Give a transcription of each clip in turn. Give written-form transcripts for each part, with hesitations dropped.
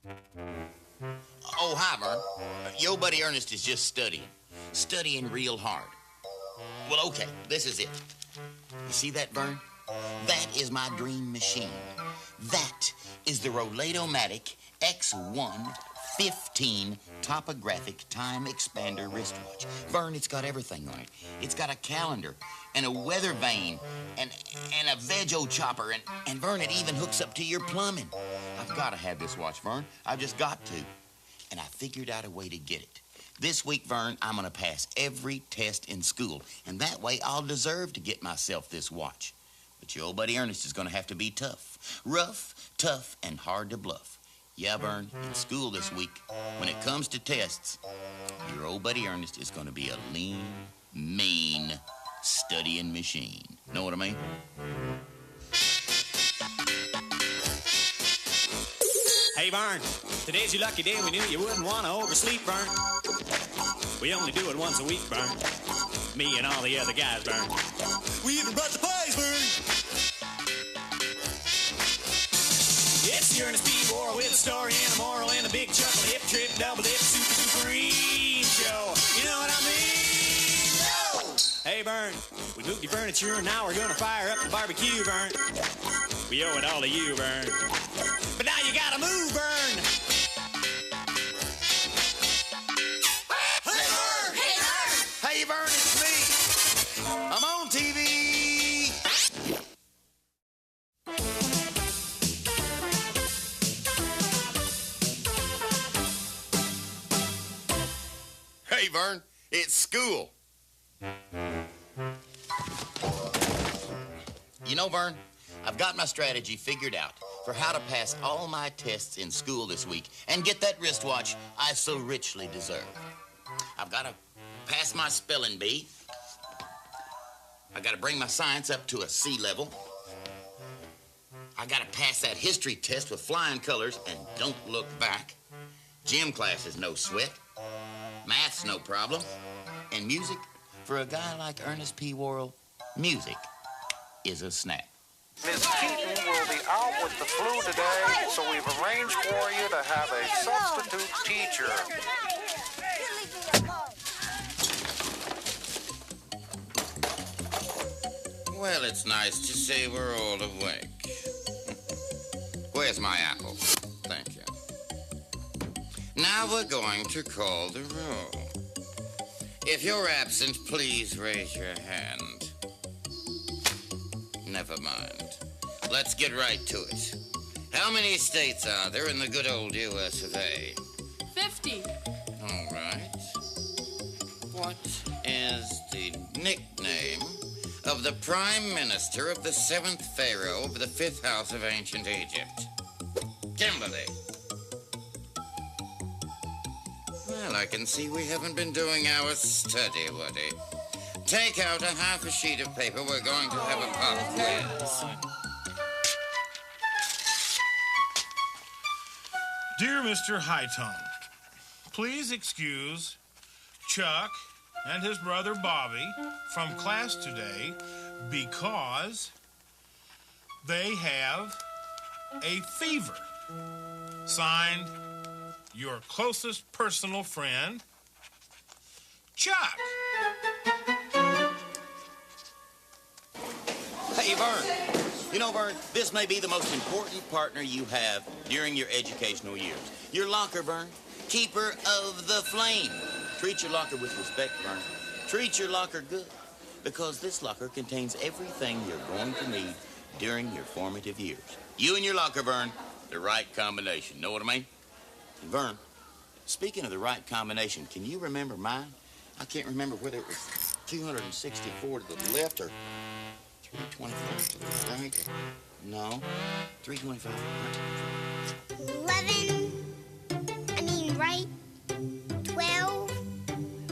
Oh, hi, Vern. Your buddy Ernest is just studying real hard. Well, okay, this is it. You see that, Vern? That is my dream machine. That is the Rolado-Matic X0115 topographic time expander wristwatch. Vern, it's got everything on it. It's got a calendar and a weather vane and a veg-o chopper and Vern, it even hooks up to your plumbing. I've got to have this watch, Vern. I've just got to. And I figured out a way to get it. This week, Vern, I'm going to pass every test in school, and that way I'll deserve to get myself this watch. But your old buddy Ernest is going to have to be tough. Rough, tough, and hard to bluff. Yeah, Vern, in school this week, when it comes to tests, your old buddy Ernest is going to be a lean, mean studying machine. Know what I mean? Hey, Vern, today's your lucky day. We knew you wouldn't want to oversleep, Vern. We only do it once a week, Vern. Me and all the other guys, Vern. We even brought the pies, Vern. It's the Ernest P. War with a story and a moral and a big chuckle, hip trip, double dip, super supreme show. You know what I mean? No! Hey, Vern, we moved your furniture and now we're gonna fire up the barbecue, Vern. We owe it all to you, Vern. But now you gotta move, Vern. Hey, Vern! Hey, Vern! Hey, Vern, it's me. I'm on TV. Hey, Vern, it's school. You know, Vern, I've got my strategy figured out for how to pass all my tests in school this week and get that wristwatch I so richly deserve. I've got to pass my spelling bee. I've got to bring my science up to a C level. I got to pass that history test with flying colors and don't look back. Gym class is no sweat. Math's no problem. And music, for a guy like Ernest P. Worrell, music is a snap. Miss Keaton will be out with the flu today, so we've arranged for you to have a substitute teacher. Well, it's nice to see we're all awake. Where's my apple? Thank you. Now we're going to call the roll. If you're absent, please raise your hand. Never mind. Let's get right to it. How many states are there in the good old U.S. of A? 50. All right. What is the nickname of the Prime Minister of the 7th Pharaoh of the 5th House of Ancient Egypt? Kimberly. Well, I can see we haven't been doing our study, Woody. Take out a half a sheet of paper. We're going to have a pop quiz. Dear Mr. Hightone, please excuse Chuck and his brother Bobby from class today because they have a fever. Signed, your closest personal friend, Chuck. Hey, Vern. You know, Vern, this may be the most important partner you have during your educational years. Your locker, Vern. Keeper of the flame. Treat your locker with respect, Vern. Treat your locker good, because this locker contains everything you're going to need during your formative years. You and your locker, Vern, the right combination. Know what I mean? And Vern, speaking of the right combination, can you remember mine? I can't remember whether it was 264 to the left or 325 to the right. No, 325 to the right. 11. Right. 12.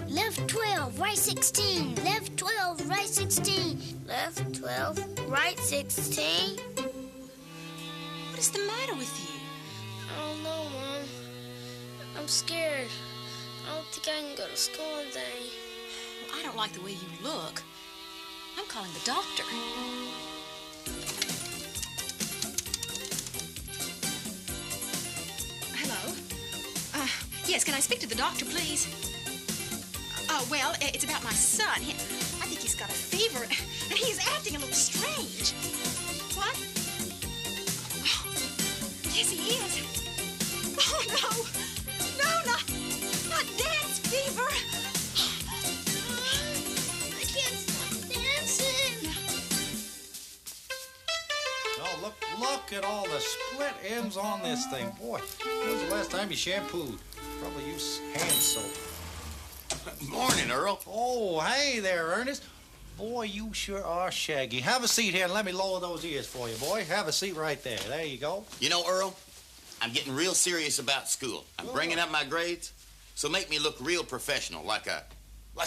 Left 12, right 16. Left 12, right 16. Left 12, right 16. What is the matter with you? I don't know, Mom. I'm scared. I don't think I can go to school today. Well, I don't like the way you look. I'm calling the doctor. Hello? Yes, can I speak to the doctor, please? Well, it's about my son. I think he's got a fever, and he's acting a little strange. What? Oh, yes, he is. Oh, no. No, not dance fever. I can't stop dancing. Oh, look at all the split ends on this thing. Boy, when was the last time you shampooed? Probably use hand soap. Morning, Earl. Oh, hey there, Ernest. Boy, you sure are shaggy. Have a seat here and let me lower those ears for you, boy. Have a seat right there. There you go. You know, Earl, I'm getting real serious about school. I'm bringing up my grades, so make me look real professional, like a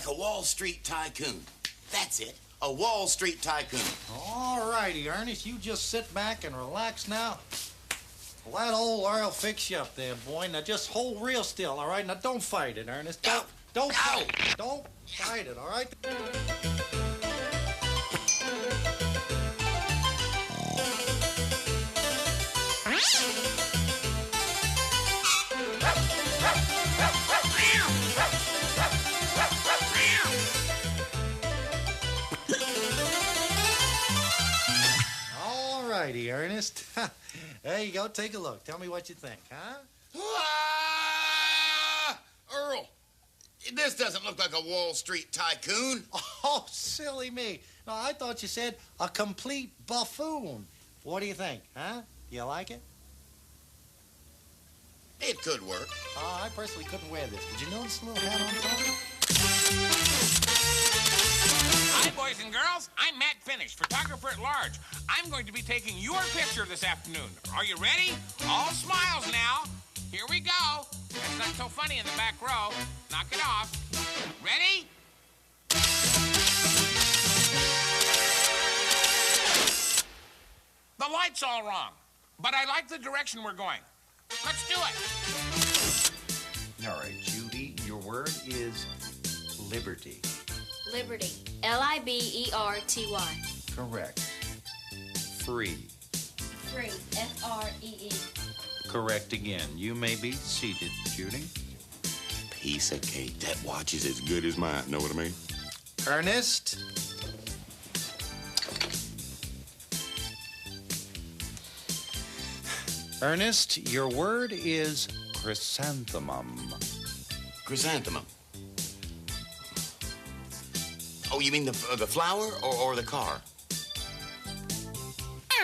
Wall Street tycoon. That's it, a Wall Street tycoon. All righty, Ernest. You just sit back and relax now. Well, that old Earl fix you up there, boy. Now just hold real still, all right? Now don't fight it, Ernest. Don't fight it. Don't fight it, all right? All righty, Ernest. There you go. Take a look. Tell me what you think, huh? Ah! Earl, this doesn't look like a Wall Street tycoon. Oh, silly me. No, I thought you said a complete buffoon. What do you think, huh? Do you like it? It could work. I personally couldn't wear this. Did you notice the little hat on top? Hi, boys and girls. I'm Matt Finish, photographer at large. I'm going to be taking your picture this afternoon. Are you ready? All smiles now. Here we go. That's not so funny in the back row. Knock it off. Ready? The light's all wrong, but I like the direction we're going. Let's do it. All right, Judy, your word is liberty. Liberty. Liberty. Correct. Free. Free. Free. Correct again. You may be seated, Judy. Piece of cake. That watch is as good as mine. Know what I mean? Ernest? Ernest, your word is chrysanthemum. Chrysanthemum. Oh, you mean the flower or the car?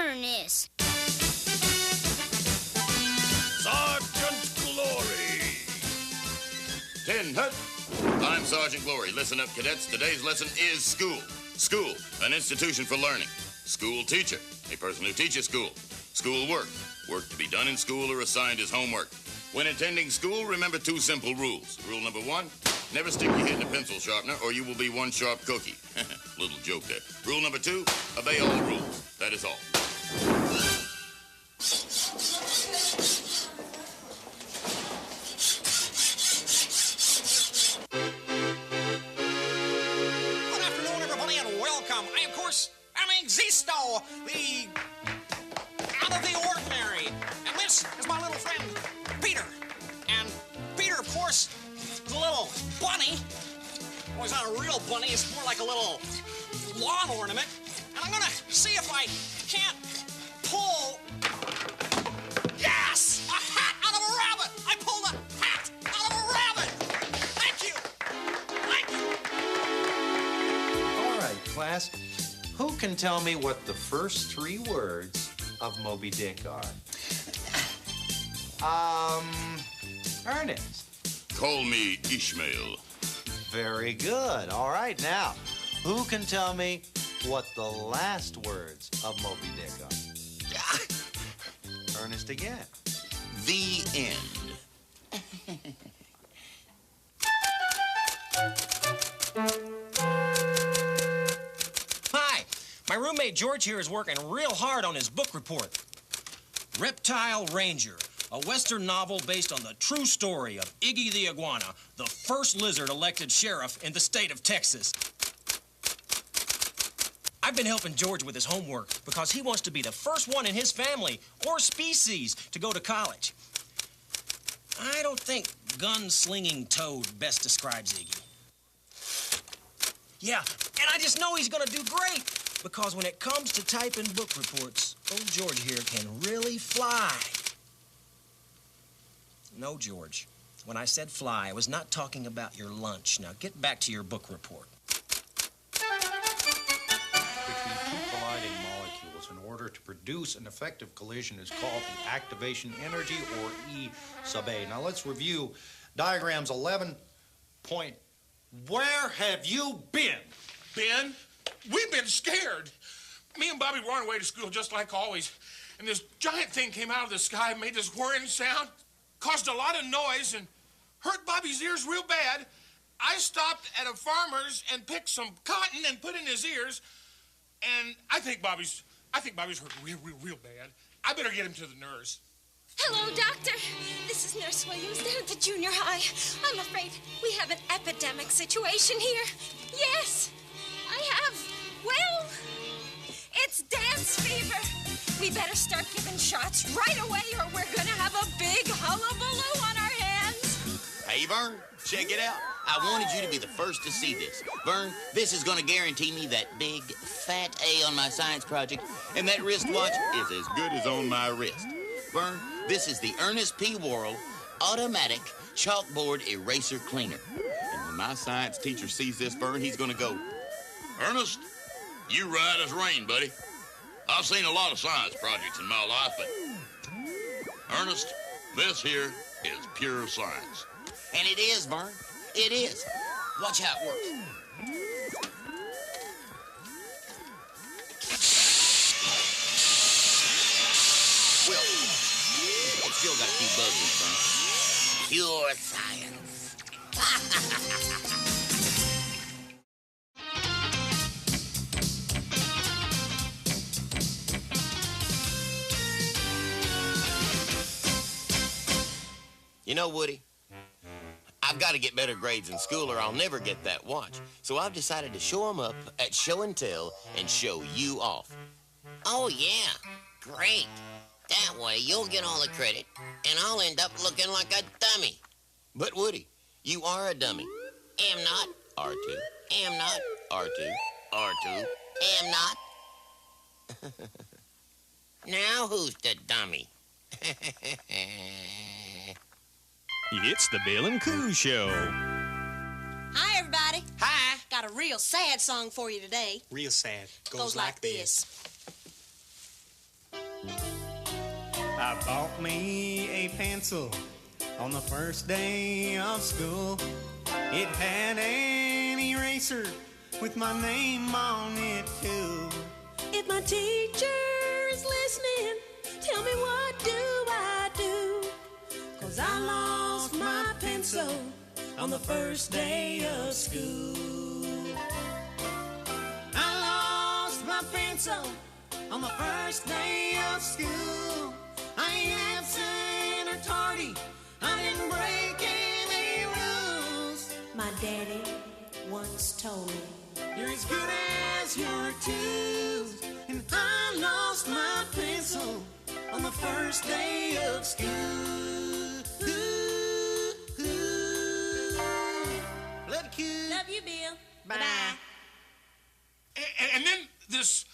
Ernest. Sergeant Glory. 10 hut. I'm Sergeant Glory. Listen up, cadets. Today's lesson is school. School, an institution for learning. School teacher, a person who teaches school. School work, work to be done in school or assigned as homework. When attending school, remember 2 simple rules. Rule number 1, never stick your head in a pencil sharpener or you will be one sharp cookie. Little joke there. Rule number 2, obey all rules. That is all. Good afternoon, everybody, and welcome. I, of course, am Existo, the out of the ordinary. And this is my little friend, Peter. And Peter, of course, the little bunny. Well, he's not a real bunny. It's more like a little lawn ornament. And I'm going to see if I can't pull... Yes! A hat out of a rabbit! I pulled a hat out of a rabbit! Thank you! Thank you! All right, class. Who can tell me what the first 3 words of Moby Dick are? Ernest. Call me Ishmael. Very good. All right, now, who can tell me what the last words of Moby Dick are? Ernest again. The end. Hi, my roommate George here is working real hard on his book report. Reptile Ranger, a Western novel based on the true story of Iggy the Iguana, the first lizard elected sheriff in the state of Texas. I've been helping George with his homework because he wants to be the first one in his family or species to go to college. I don't think gun-slinging toad best describes Iggy. Yeah, and I just know he's gonna do great, because when it comes to typing book reports, old George here can really fly. No, George. When I said fly, I was not talking about your lunch. Now get back to your book report. Between two colliding molecules in order to produce an effective collision is called the activation energy, or E sub A. Now let's review diagrams 11 point. Where have you been? Ben, we've been scared. Me and Bobby were on our way to school just like always, and this giant thing came out of the sky and made this whirring sound, caused a lot of noise, and hurt Bobby's ears real bad. I stopped at a farmer's and picked some cotton and put in his ears, and I think Bobby's hurt real bad. I better get him to the nurse. Hello, Doctor. This is Nurse Williams down at the junior high. I'm afraid we have an epidemic situation here. Yes, I have. Well, it's dance fever. We better start giving shots right away or we're gonna have a big hullabaloo on our hands. Hey, Vern, check it out. I wanted you to be the first to see this. Vern, this is going to guarantee me that big, fat A on my science project, and that wristwatch is as good as on my wrist. Vern, this is the Ernest P. Worrell Automatic Chalkboard Eraser Cleaner. And when my science teacher sees this, Vern, he's going to go, Ernest, you right as rain, buddy. I've seen a lot of science projects in my life, but Ernest, this here is pure science. and it is, Vern. It is. Watch how it works. Well, it's still got a few bugs in it, Vern. Pure science. You know, Woody, I've got to get better grades in school or I'll never get that watch. So I've decided to show them up at Show and Tell and show you off. Oh, yeah. Great. That way you'll get all the credit, and I'll end up looking like a dummy. But, Woody, you are a dummy. Am not. R2. Am not. R2. R2. Am not. Now who's the dummy? It's the Bill and Coo Show. Hi, everybody. Hi. Got a real sad song for you today. Real sad. Goes like this. I bought me a pencil on the first day of school. It had an eraser with my name on it, too. If my teacher is listening, tell me what do I do? 'Cause I lost my pencil on the first day of school. I lost my pencil on the first day of school. I ain't absent or tardy. I didn't break any rules. My daddy once told me, you're as good as your tools. And I lost my pencil on the first day of school. Love you. Love you, Bill. Bye. And then this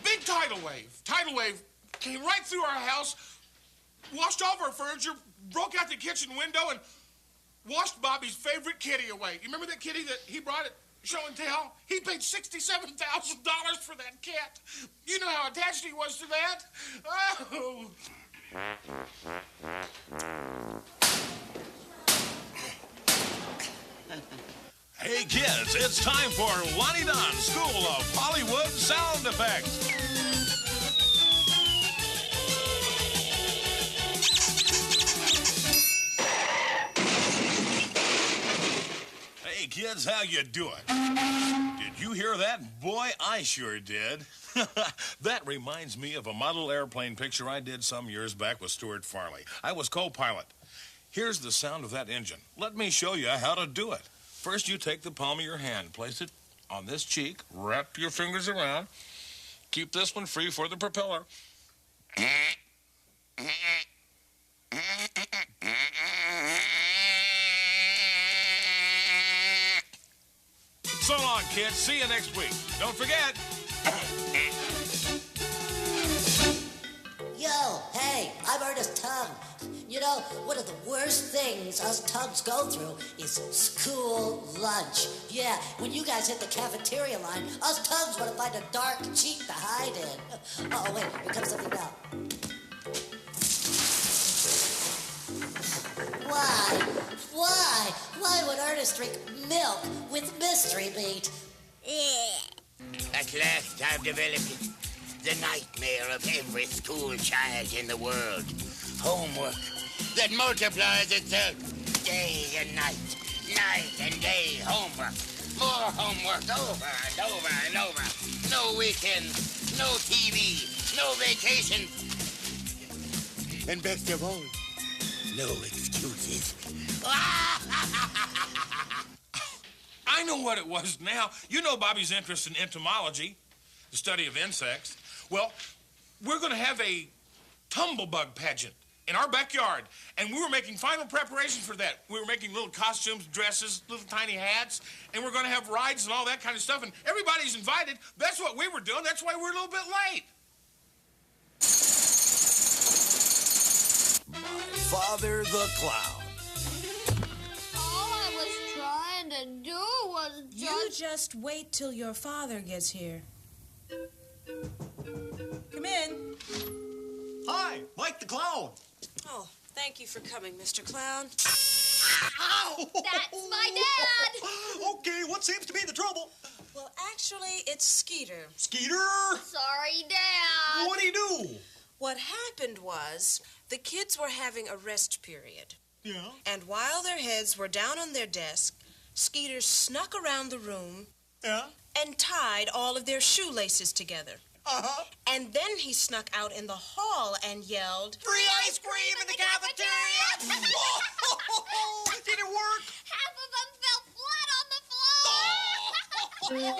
big tidal wave came right through our house, washed all of our furniture, broke out the kitchen window, and washed Bobby's favorite kitty away. You remember that kitty that he brought at Show and Tell? He paid $67,000 for that cat. You know how attached he was to that? Oh. Hey, kids, it's time for Lonnie Don School of Hollywood Sound Effects. Hey, kids, how you doing? Did you hear that? Boy, I sure did. That reminds me of a model airplane picture I did some years back with Stuart Farley. I was co-pilot. Here's the sound of that engine. Let me show you how to do it. First, you take the palm of your hand, place it on this cheek, wrap your fingers around, keep this one free for the propeller. So long, kids. See you next week. Don't forget. Yo, hey, I'm Ernest Tongue. You know, one of the worst things us Tongues go through is school lunch. Yeah, when you guys hit the cafeteria line, us Tongues want to find a dark cheek to hide in. Oh, wait, here comes something now. Why would Ernest drink milk with mystery meat? At last I've developed it. The nightmare of every school child in the world. Homework that multiplies itself day and night and day. Homework. More homework over and over and over. No weekends, no TV, no vacation. And best of all, no excuses. I know what it was now. You know Bobby's interest in entomology, the study of insects. Well, we're going to have a tumblebug pageant in our backyard, and we were making final preparations for that. We were making little costumes, dresses, little tiny hats, and we're going to have rides and all that kind of stuff, and everybody's invited. That's what we were doing. That's why we're a little bit late. My father, the clown. All I was trying to do was just... You just wait till your father gets here. Come in. Hi, Mike the Clown. Oh, thank you for coming, Mr. Clown. Ow! That's my dad! Okay, what seems to be the trouble? Well, actually, it's Skeeter. Skeeter! Sorry, Dad. What do you do? What happened was the kids were having a rest period. Yeah? And while their heads were down on their desk, Skeeter snuck around the room Yeah? and tied all of their shoelaces together. Uh-huh. And then he snuck out in the hall and yelled, Free ice cream in the cafeteria! Did it work? Half of them fell flat on the floor.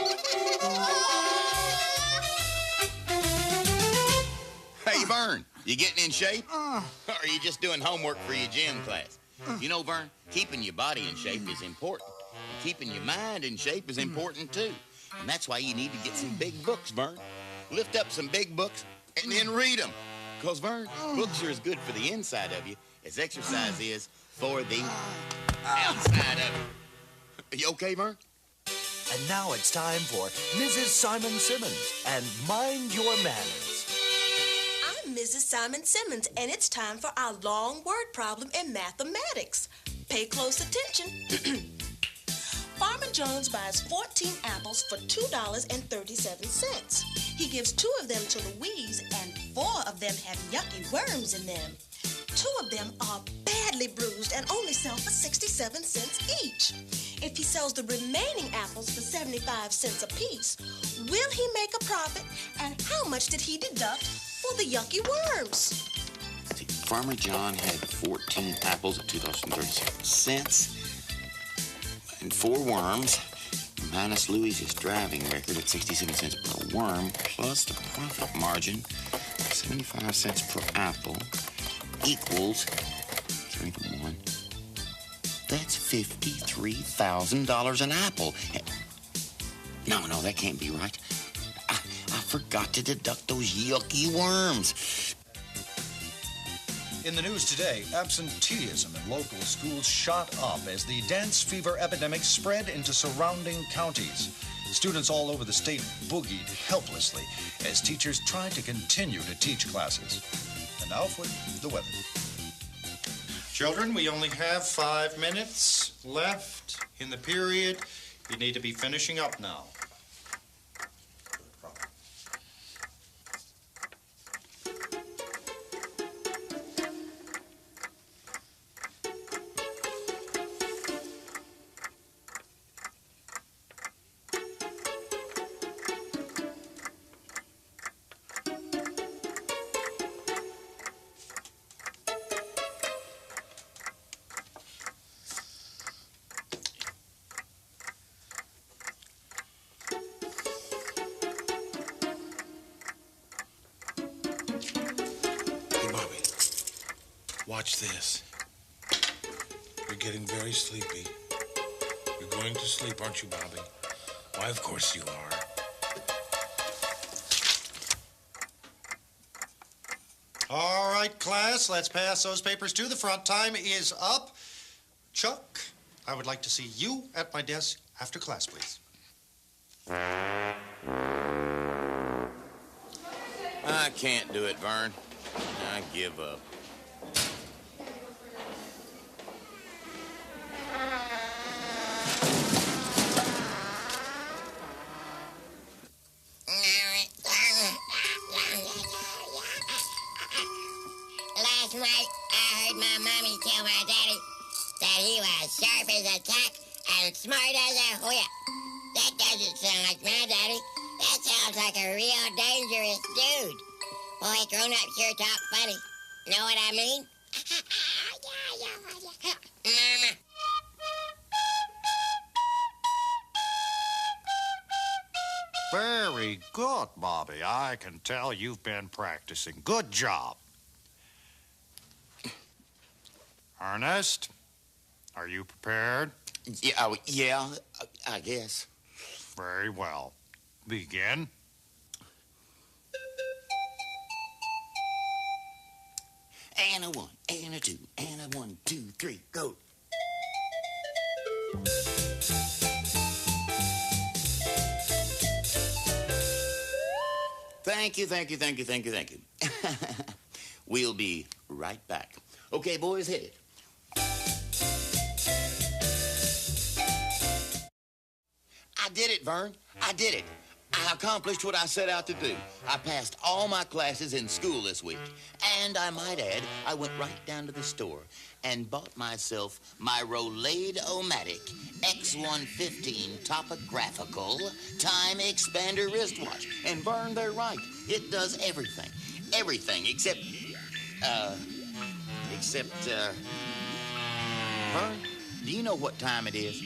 Hey, Vern, you getting in shape? Or are you just doing homework for your gym class? You know, Vern, keeping your body in shape is important. And keeping your mind in shape is important, too. And that's why you need to get some big books, Vern. Lift up some big books and then read them. Because, Vern, books are as good for the inside of you as exercise is for the outside of you. Are you okay, Vern? And now it's time for Mrs. Simon Simmons and Mind Your Manners. I'm Mrs. Simon Simmons, and it's time for our long word problem in mathematics. Pay close attention. Farmer Jones buys 14 apples for $2.37. He gives 2 of them to Louise, and 4 of them have yucky worms in them. 2 of them are badly bruised and only sell for 67 cents each. If he sells the remaining apples for 75 cents apiece, will he make a profit? And how much did he deduct for the yucky worms? See, Farmer John had 14 apples at $2.37. And 4 worms, minus Louise's driving record at 67 cents per worm, plus the profit margin, 75 cents per apple, equals 3 to 1. That's $53,000 an apple. No, that can't be right. I forgot to deduct those yucky worms. In the news today, absenteeism in local schools shot up as the dance fever epidemic spread into surrounding counties. Students all over the state boogied helplessly as teachers tried to continue to teach classes. And now for the weather. Children, we only have 5 minutes left in the period. You need to be finishing up now. Watch this. You're getting very sleepy. You're going to sleep, aren't you, Bobby? Why, of course you are. All right, class, let's pass those papers to the front. Time is up. Chuck, I would like to see you at my desk after class, please. I can't do it, Vern. I give up. Last night, I heard my mommy tell my daddy that he was sharp as a tack and smart as a whip. That doesn't sound like my daddy. That sounds like a real dangerous dude. Boy, grown-ups sure talk funny. Know what I mean? Mama. Very good, Bobby. I can tell you've been practicing. Good job. Ernest, are you prepared? Yeah, I guess. Very well. Begin. And a 1, and a 2, and a 1, 2, 3, go. Thank you. We'll be right back. Okay, boys, hit it. I did it, Vern. I did it. I accomplished what I set out to do. I passed all my classes in school this week. And I might add, I went right down to the store and bought myself my Rolade-O-Matic X115 topographical time expander wristwatch. And Vern, they're right. It does everything. Everything except, Vern, do you know what time it is?